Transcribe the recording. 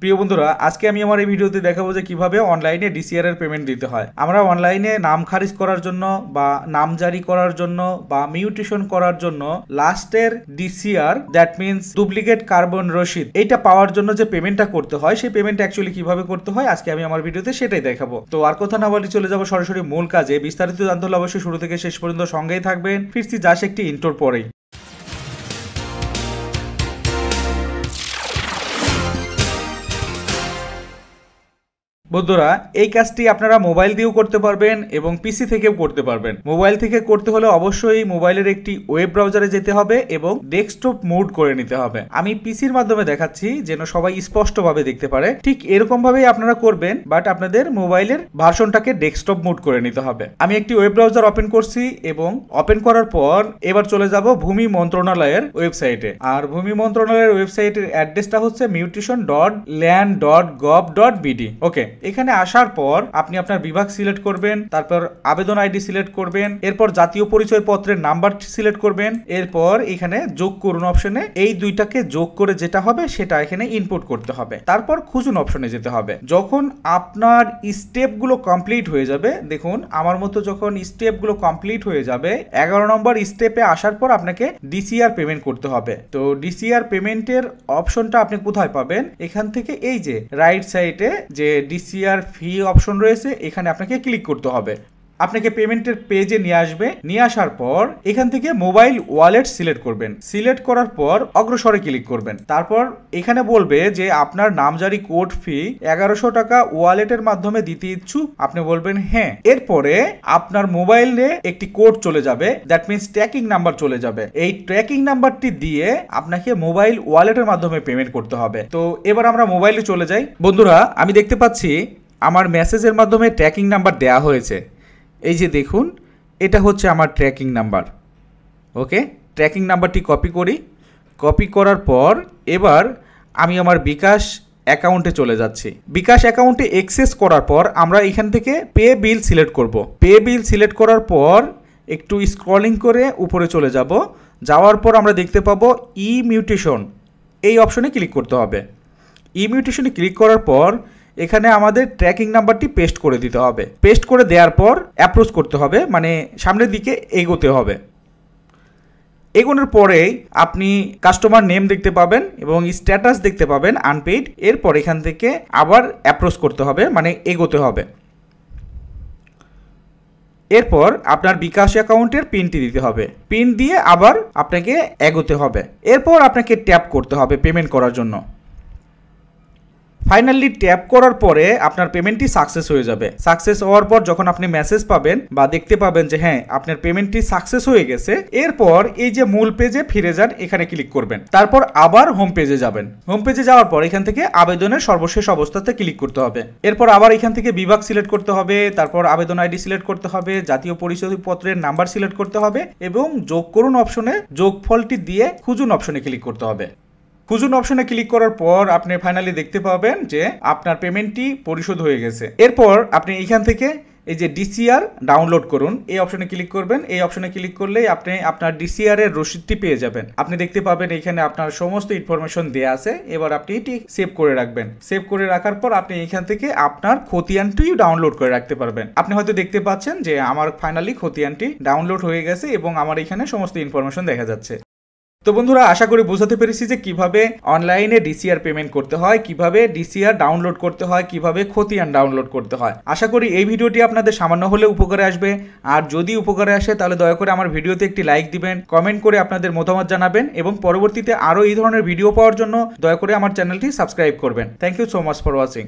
প্রিয় বন্ধুরা, আজকে আমি আমার এই ভিডিওতে দেখাবো যে কিভাবে অনলাইনে ডিসিআর এর পেমেন্ট দিতে হয়। আমরা অনলাইনে নাম খারিজ করার জন্য বা নাম জারি করার জন্য বা মিউটেশন করার জন্য লাস্টের DCR, that means duplicate carbon রসিদ, এইটা পাওয়ার জন্য যে পেমেন্টটা করতে হয় সেই পেমেন্ট অ্যাকচুয়ালি কিভাবে করতে হয় আজকে আমি আমার ভিডিওতে সেটাই দেখাবো। তো আর কথা না বলে চলে যাবো সরাসরি মূল কাজে। বিস্তারিত জানতে হলে অবশ্যই শুরু থেকে শেষ পর্যন্ত সঙ্গেই থাকবেন। ফিরছি জাস্ট একটি ইন্ট্রোর পরেই। বন্ধুরা, এই কাজটি আপনারা মোবাইল দিয়েও করতে পারবেন এবং পিসি থেকেও করতে পারবেন। মোবাইল থেকে করতে হলে অবশ্যই মোবাইলের একটি ওয়েব ব্রাউজারে যেতে হবে এবং ডেস্কটপ মোড করে নিতে হবে। আমি পিসির মাধ্যমে দেখাচ্ছি যেন সবাই স্পষ্টভাবে দেখতে পারে। ঠিক এরকম ভাবেই আপনারা করবেন, বাট আপনাদের মোবাইলের ভার্সনটাকে ডেস্কটপ মোড করে নিতে হবে। আমি একটি ওয়েব ব্রাউজার ওপেন করছি এবং ওপেন করার পর এবার চলে যাব ভূমি মন্ত্রণালয়ের ওয়েবসাইটে। আর ভূমি মন্ত্রণালয়ের ওয়েবসাইটের অ্যাড্রেসটা হচ্ছে mutation.land.gov.bd। ওকে, এখানে আসার পর আপনি আপনার বিভাগ সিলেক্ট করবেন, তারপর আবেদন আইডি সিলেক্ট করবেন, এরপর জাতীয় পরিচয় পত্রের নাম্বার সিলেক্ট করবেন, এরপর এখানে যোগ করুন অপশনে এই দুইটাকে যোগ করে যেটা হবে সেটা এখানে ইনপুট করতে হবে। তারপর খুঁজুন অপশনে যেতে হবে। যখন আপনার স্টেপগুলো কমপ্লিট হয়ে যাবে, দেখুন আমার মতো যখন স্টেপগুলো কমপ্লিট হয়ে যাবে 11 নম্বর স্টেপে আসার পর আপনাকে ডিসিআর পেমেন্ট করতে হবে। তো ডিসিআর পেমেন্টের অপশনটা আপনি কোথায় পাবেন? এখান থেকে এই যে রাইট সাইডে যে ডিসিআর ফি অপশন রয়েছে, এখানে আপনাকে ক্লিক করতে হবে। আপনাকে পেমেন্টের পেজে নিয়ে আসবে। নিয়ে আসার পর এখান থেকে মোবাইল ওয়ালেট সিলেক্ট করবেন। সিলেক্ট করার পর অগ্রসরে ক্লিক করবেন। তারপর এখানে বলবে যে আপনার নামজারি কোড ফি 1100 টাকা ওয়ালেটের মাধ্যমে দিতে ইচ্ছুক। আপনি বলবেন হ্যাঁ। এরপরে আপনার মোবাইলে একটি কোড চলে যাবে, দ্যাট মিন্স ট্র্যাকিং নাম্বার চলে যাবে। এই ট্র্যাকিং নাম্বারটি দিয়ে আপনাকে মোবাইল ওয়ালেটের মাধ্যমে পেমেন্ট করতে হবে। তো এবার আমরা মোবাইলে চলে যাই। বন্ধুরা, আমি দেখতে পাচ্ছি আমার মেসেজের মাধ্যমে ট্র্যাকিং নাম্বার দেয়া হয়েছে। এই যে দেখুন, এটা হচ্ছে আমার ট্র্যাকিং নাম্বার। ওকে, ট্র্যাকিং নাম্বারটি কপি করি। কপি করার পর এবার আমি আমার বিকাশ অ্যাকাউন্টে চলে যাচ্ছি। বিকাশ অ্যাকাউন্টে অ্যাক্সেস করার পর আমরা এখান থেকে পে বিল সিলেক্ট করব। পে বিল সিলেক্ট করার পর একটু স্ক্রলিং করে উপরে চলে যাব। যাওয়ার পর আমরা দেখতে পাবো ই মিউটেশন, এই অপশনে ক্লিক করতে হবে। ই মিউটেশনে ক্লিক করার পর এখানে আমাদের ট্র্যাকিং নাম্বারটি পেস্ট করে দিতে হবে। পেস্ট করে দেওয়ার পর অ্যাপ্রোচ করতে হবে, মানে সামনের দিকে এগোতে হবে। এগোনোর পরেই আপনি কাস্টমার নেম দেখতে পাবেন এবং স্ট্যাটাস দেখতে পাবেন আনপেইড। এরপর এখান থেকে আবার অ্যাপ্রোচ করতে হবে, মানে এগোতে হবে। এরপর আপনার বিকাশ অ্যাকাউন্টের পিনটি দিতে হবে। পিন দিয়ে আবার আপনাকে এগোতে হবে। এরপর আপনাকে ট্যাপ করতে হবে পেমেন্ট করার জন্য। ফাইনালি ট্যাপ করার পরে আপনার পেমেন্টটি সাকসেস হয়ে যাবে। সাকসেস হওয়ার পর যখন আপনি মেসেজ পাবেন বা দেখতে পাবেন যে হ্যাঁ আপনার পেমেন্টটি সাকসেস হয়ে গেছে, এরপর এই যে মূল পেজে ফিরে যান, এখানে ক্লিক করবেন। তারপর আবার হোম পেজে যাবেন। হোম পেজে যাওয়ার পর এখান থেকে আবেদনের সর্বশেষ অবস্থাতে ক্লিক করতে হবে। এরপর আবার এখান থেকে বিভাগ সিলেক্ট করতে হবে, তারপর আবেদন আইডি সিলেক্ট করতে হবে, জাতীয় পরিচয় পত্রের নাম্বার সিলেক্ট করতে হবে এবং যোগ করুন অপশনে যোগফলটি দিয়ে খুঁজুন অপশনে ক্লিক করতে হবে। খুঁজুন অপশনে ক্লিক করার পর আপনি ফাইনালি দেখতে পাবেন যে আপনার পেমেন্টটি পরিশোধ হয়ে গেছে। এরপর আপনি এখান থেকে এই যে ডিসিআর ডাউনলোড করুন, এই অপশনে ক্লিক করবেন। এই অপশনে ক্লিক করলেই আপনি আপনার ডিসিআর এর রসিদটি পেয়ে যাবেন। আপনি দেখতে পাবেন এখানে আপনার সমস্ত ইনফরমেশন দেয়া আছে। এবার আপনি এটি সেভ করে রাখবেন। সেভ করে রাখার পর আপনি এখান থেকে আপনার খতিয়ানটি ডাউনলোড করে রাখতে পারবেন। আপনি হয়তো দেখতে পাচ্ছেন যে আমার ফাইনালি খতিয়ানটি ডাউনলোড হয়ে গেছে এবং আমার এখানে সমস্ত ইনফরমেশন দেখা যাচ্ছে। তো বন্ধুরা, আশা করি বোঝাতে পেরেছি যে কিভাবে অনলাইনে ডিসিআর পেমেন্ট করতে হয়, কিভাবে ডিসিআর ডাউনলোড করতে হয়, কিভাবে খতিয়ান ডাউনলোড করতে হয়। আশা করি এই ভিডিওটি আপনাদের সামান্য হলেও উপকারে আসবে। আর যদি উপকারে আসে তাহলে দয়া করে আমার ভিডিওতে একটি লাইক দিবেন, কমেন্ট করে আপনাদের মতামত জানাবেন এবং পরবর্তীতে আরও এই ধরনের ভিডিও পাওয়ার জন্য দয়া করে আমার চ্যানেলটি সাবস্ক্রাইব করবেন। Thank you so much for watching.